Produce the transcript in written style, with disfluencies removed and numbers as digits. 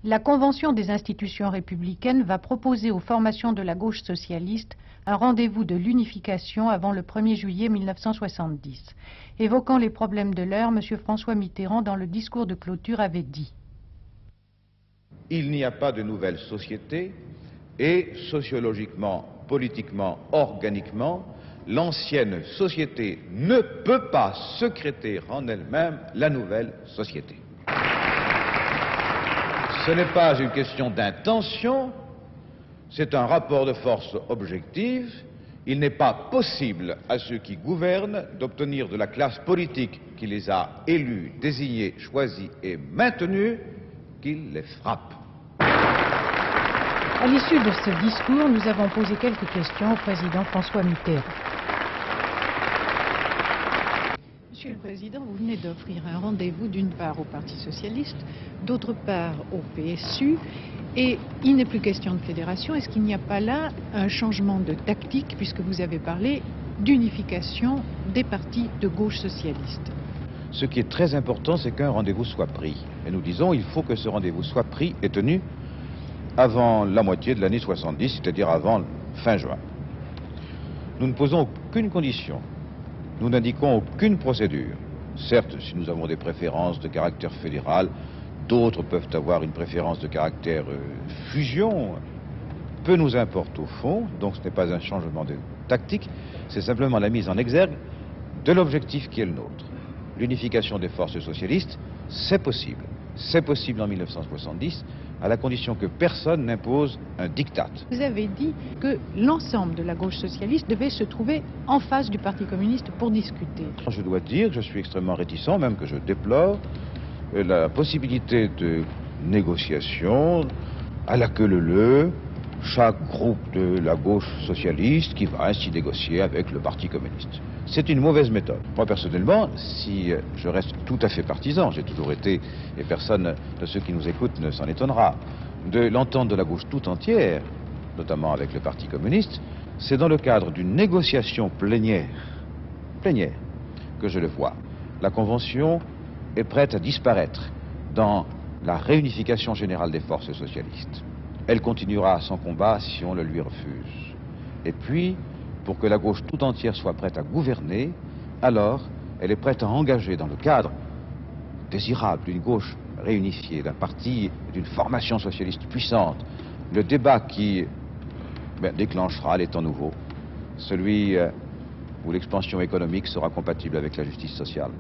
La Convention des institutions républicaines va proposer aux formations de la gauche socialiste un rendez-vous de l'unification avant le 1er juillet 1970. Évoquant les problèmes de l'heure, M. François Mitterrand, dans le discours de clôture, avait dit « Il n'y a pas de nouvelle société et sociologiquement, politiquement, organiquement, l'ancienne société ne peut pas secréter en elle-même la nouvelle société. Ce n'est pas une question d'intention, c'est un rapport de force objective. Il n'est pas possible à ceux qui gouvernent d'obtenir de la classe politique qui les a élus, désignés, choisis et maintenus qu'ils les frappent. » À l'issue de ce discours, nous avons posé quelques questions au président François Mitterrand. Monsieur le Président, vous venez d'offrir un rendez-vous d'une part au Parti Socialiste, d'autre part au PSU, et il n'est plus question de fédération. Est-ce qu'il n'y a pas là un changement de tactique, puisque vous avez parlé d'unification des partis de gauche socialiste? Ce qui est très important, c'est qu'un rendez-vous soit pris. Et nous disons, il faut que ce rendez-vous soit pris et tenu avant la moitié de l'année 70, c'est-à-dire avant fin juin. Nous ne posons aucune condition. Nous n'indiquons aucune procédure. Certes, si nous avons des préférences de caractère fédéral, d'autres peuvent avoir une préférence de caractère fusion. Peu nous importe au fond, donc ce n'est pas un changement de tactique, c'est simplement la mise en exergue de l'objectif qui est le nôtre. L'unification des forces socialistes, c'est possible. C'est possible en 1970, à la condition que personne n'impose un diktat. Vous avez dit que l'ensemble de la gauche socialiste devait se trouver en face du Parti communiste pour discuter. Je dois dire que je suis extrêmement réticent, même que je déplore la possibilité de négociation à la queue leu-leu, chaque groupe de la gauche socialiste qui va ainsi négocier avec le Parti communiste. C'est une mauvaise méthode. Moi, personnellement, si je reste tout à fait partisan, j'ai toujours été, et personne de ceux qui nous écoutent ne s'en étonnera, de l'entente de la gauche tout entière, notamment avec le Parti communiste, c'est dans le cadre d'une négociation plénière, que je le vois. La Convention est prête à disparaître dans la réunification générale des forces socialistes. Elle continuera son combat si on le lui refuse. Et puis, pour que la gauche tout entière soit prête à gouverner, alors elle est prête à engager dans le cadre désirable d'une gauche réunifiée, d'un parti, d'une formation socialiste puissante, le débat qui déclenchera les temps nouveaux, celui où l'expansion économique sera compatible avec la justice sociale.